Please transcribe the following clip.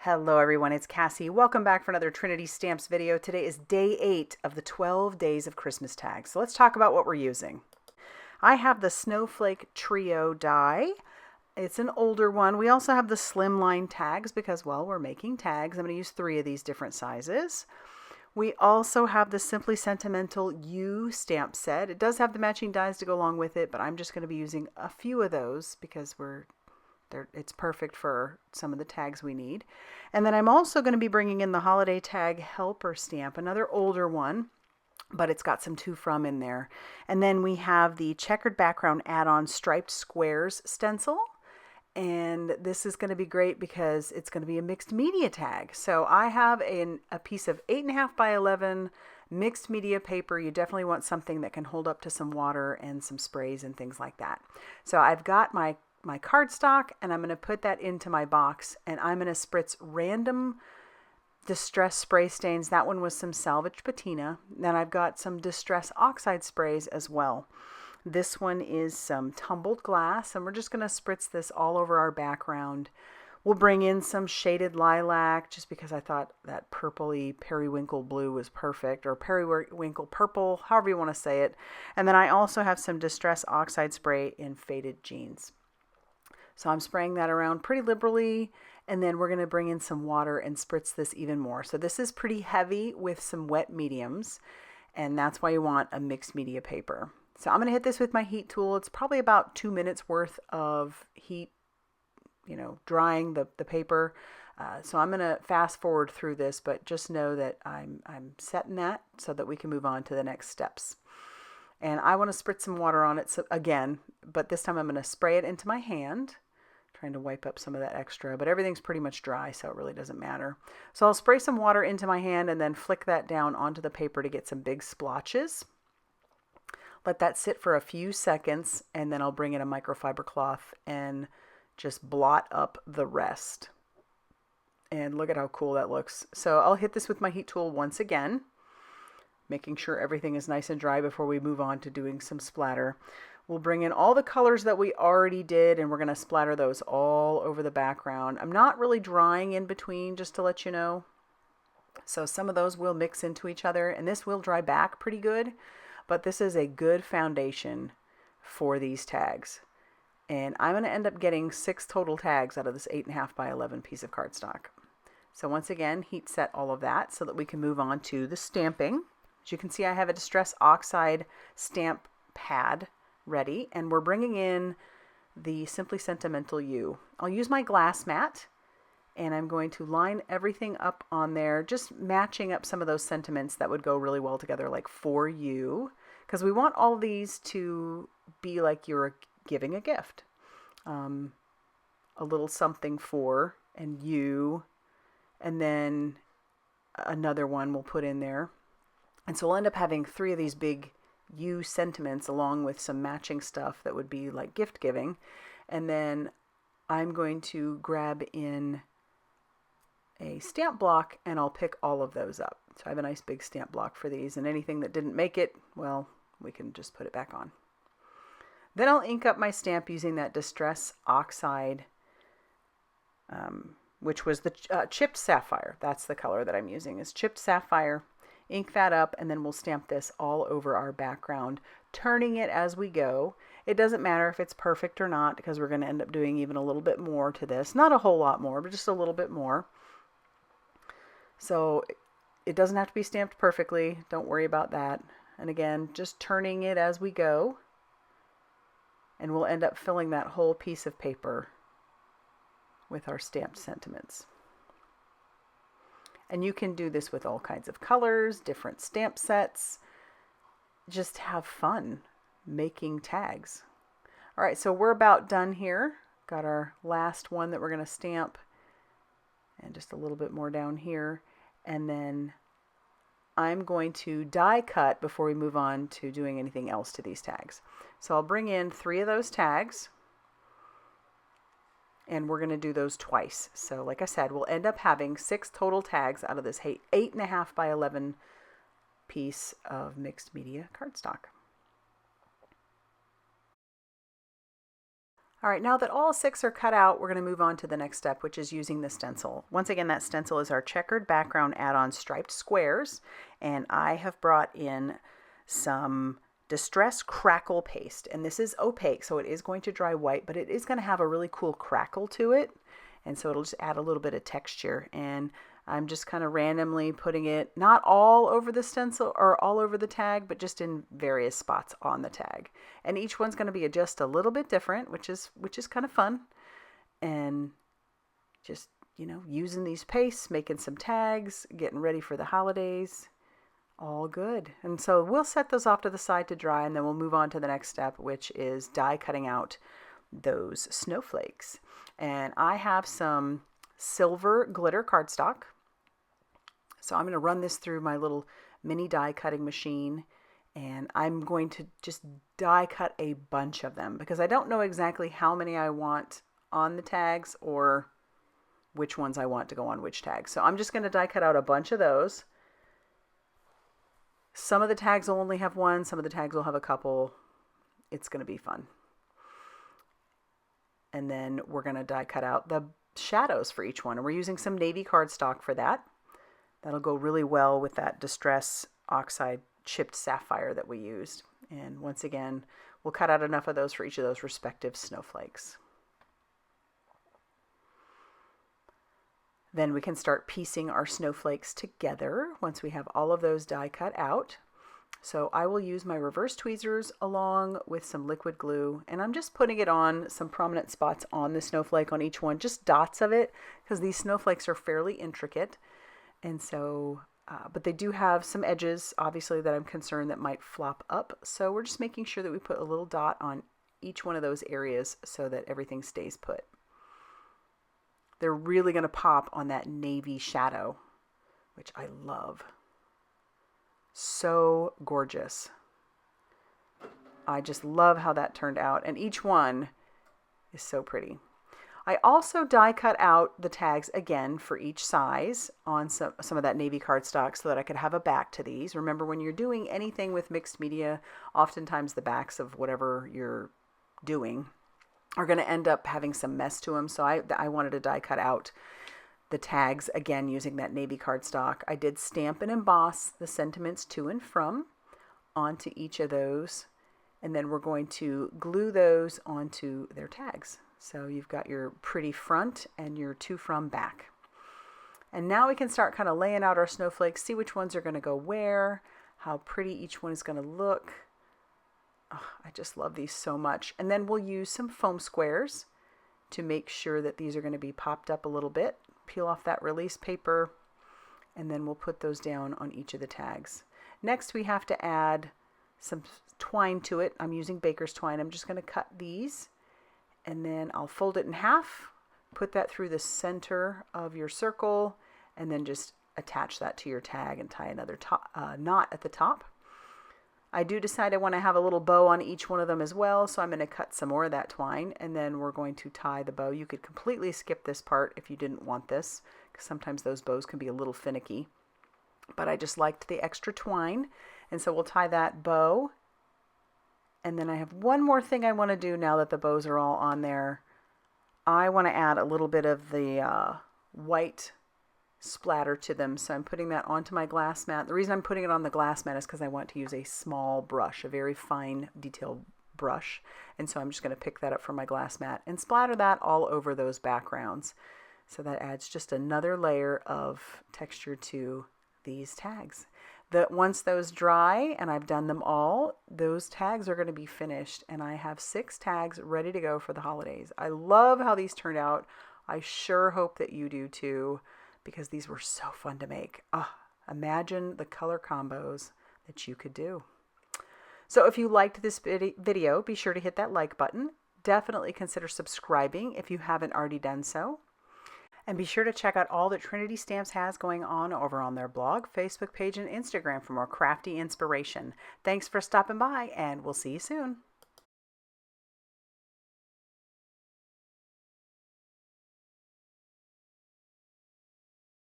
Hello everyone, it's Cassie. Welcome back for another Trinity Stamps video. Today is day 8 of the 12 days of Christmas tags. So let's talk about what we're using. I have the Snowflake Trio die. It's an older one. We also have the Slimline Tags because, well, we're making tags. I'm going to use 3 of these different sizes. We also have the Simply Sentimental U stamp set. It does have the matching dies to go along with it, but I'm just going to be using a few of those because it's perfect for some of the tags we need. And then I'm also going to be bringing in the Holiday Tag Helper stamp, another older one, but it's got some to from in there. And then we have the Checkered Background Add-on Striped Squares stencil. And this is going to be great because it's going to be a mixed media tag. So I have a piece of 8.5 by 11 mixed media paper. You definitely want something that can hold up to some water and some sprays and things like that. So I've got my cardstock, and I'm going to put that into my box, and I'm going to spritz random distress spray stains. That one was some salvage patina. Then I've got some distress oxide sprays as well. This one is some tumbled glass, and we're just going to spritz this all over our background. We'll bring in some shaded lilac just because I thought that purpley periwinkle blue was perfect, or periwinkle purple, however you want to say it. And then I also have some distress oxide spray in Faded Jeans. So I'm spraying that around pretty liberally, and then we're going to bring in some water and spritz this even more. So this is pretty heavy with some wet mediums, and that's why you want a mixed media paper. So I'm going to hit this with my heat tool. It's probably about 2 minutes worth of heat, drying the paper. So I'm going to fast forward through this, but just know that I'm setting that so that we can move on to the next steps. And I want to spritz some water on it again, but this time I'm going to spray it into my hand, trying to wipe up some of that extra, but everything's pretty much dry, so it really doesn't matter. So I'll spray some water into my hand and then flick that down onto the paper to get some big splotches. Let that sit for a few seconds, and then I'll bring in a microfiber cloth and just blot up the rest. And look at how cool that looks. So I'll hit this with my heat tool once again, making sure everything is nice and dry before we move on to doing some splatter. We'll bring in all the colors that we already did, and we're going to splatter those all over the background. I'm not really drying in between, just to let you know. So some of those will mix into each other, and this will dry back pretty good, but this is a good foundation for these tags. And I'm going to end up getting 6 total tags out of this 8.5 by 11 piece of cardstock. So once again, heat set all of that so that we can move on to the stamping. As you can see, I have a Distress Oxide stamp pad ready, and we're bringing in the Simply Sentimental U. I'll use my glass mat, and I'm going to line everything up on there, just matching up some of those sentiments that would go really well together, like for you, because we want all these to be like you're giving a gift. A little something for, and you, and then another one we'll put in there. And so we'll end up having 3 of these big you sentiments along with some matching stuff that would be like gift giving. And then I'm going to grab in a stamp block, and I'll pick all of those up. So I have a nice big stamp block for these, and anything that didn't make it, well, we can just put it back on. Then I'll ink up my stamp using that Distress Oxide, which was the Chipped Sapphire. That's the color that I'm using, is Chipped Sapphire. Ink that up, and then we'll stamp this all over our background, turning it as we go. It doesn't matter if it's perfect or not, because we're going to end up doing even a little bit more to this. Not a whole lot more, but just a little bit more. So it doesn't have to be stamped perfectly. Don't worry about that. And again, just turning it as we go. And we'll end up filling that whole piece of paper with our stamped sentiments. And you can do this with all kinds of colors, different stamp sets. Just have fun making tags. All right, so we're about done here. Got our last one that we're going to stamp, and just a little bit more down here. And then I'm going to die cut before we move on to doing anything else to these tags. So I'll bring in 3 of those tags, and we're going to do those twice. So like I said, we'll end up having 6 total tags out of this 8.5 by 11 piece of mixed media cardstock. All right, now that all 6 are cut out, we're going to move on to the next step, which is using the stencil. Once again, that stencil is our checkered background add-on striped squares, and I have brought in some Distress Crackle paste, and this is opaque, so it is going to dry white, but it is going to have a really cool crackle to it, and so it'll just add a little bit of texture. And I'm just kind of randomly putting it not all over the stencil or all over the tag, but just in various spots on the tag. And each one's going to be just a little bit different, which is kind of fun. And just, you know, using these pastes, making some tags, getting ready for the holidays. All good. And so we'll set those off to the side to dry, and then we'll move on to the next step, which is die cutting out those snowflakes. And I have some silver glitter cardstock. So I'm going to run this through my little mini die cutting machine, and I'm going to just die cut a bunch of them because I don't know exactly how many I want on the tags or which ones I want to go on which tags. So I'm just going to die cut out a bunch of those. Some of the tags will only have one, some of the tags will have a couple. It's going to be fun. And then we're going to die cut out the shadows for each one, and we're using some navy cardstock for that. That'll go really well with that Distress Oxide chipped sapphire that we used. And once again, we'll cut out enough of those for each of those respective snowflakes. Then we can start piecing our snowflakes together once we have all of those die cut out. So I will use my reverse tweezers along with some liquid glue, and I'm just putting it on some prominent spots on the snowflake on each one, just dots of it, because these snowflakes are fairly intricate. And so, but they do have some edges, obviously, that I'm concerned that might flop up. So we're just making sure that we put a little dot on each one of those areas so that everything stays put. They're really going to pop on that navy shadow, which I love. So gorgeous. I just love how that turned out. And each one is so pretty. I also die cut out the tags again for each size on some of that navy cardstock so that I could have a back to these. Remember, when you're doing anything with mixed media, oftentimes the backs of whatever you're doing are going to end up having some mess to them. So I wanted to die cut out the tags again using that navy cardstock. I did stamp and emboss the sentiments to and from onto each of those. And then we're going to glue those onto their tags. So you've got your pretty front and your to from back. And now we can start kind of laying out our snowflakes, see which ones are going to go where, how pretty each one is going to look. Oh, I just love these so much. And then we'll use some foam squares to make sure that these are going to be popped up a little bit. Peel off that release paper, and then we'll put those down on each of the tags. Next, we have to add some twine to it. I'm using baker's twine. I'm just going to cut these, and then I'll fold it in half, put that through the center of your circle, and then just attach that to your tag and tie another knot at the top. I do decide I want to have a little bow on each one of them as well, so I'm going to cut some more of that twine, and then we're going to tie the bow. You could completely skip this part if you didn't want this, because sometimes those bows can be a little finicky. But I just liked the extra twine, and so we'll tie that bow. And then I have one more thing I want to do now that the bows are all on there. I want to add a little bit of the white splatter to them, so I'm putting that onto my glass mat. The reason I'm putting it on the glass mat is because I want to use a small brush, a very fine detailed brush, and so I'm just going to pick that up from my glass mat and splatter that all over those backgrounds. So that adds just another layer of texture to these tags. Once those dry and I've done them all, those tags are going to be finished, and I have 6 tags ready to go for the holidays. I love how these turned out. I sure hope that you do too, because these were so fun to make. Imagine the color combos that you could do. So if you liked this video, be sure to hit that like button. Definitely consider subscribing if you haven't already done so. And be sure to check out all that Trinity Stamps has going on over on their blog, Facebook page, and Instagram for more crafty inspiration. Thanks for stopping by, and we'll see you soon.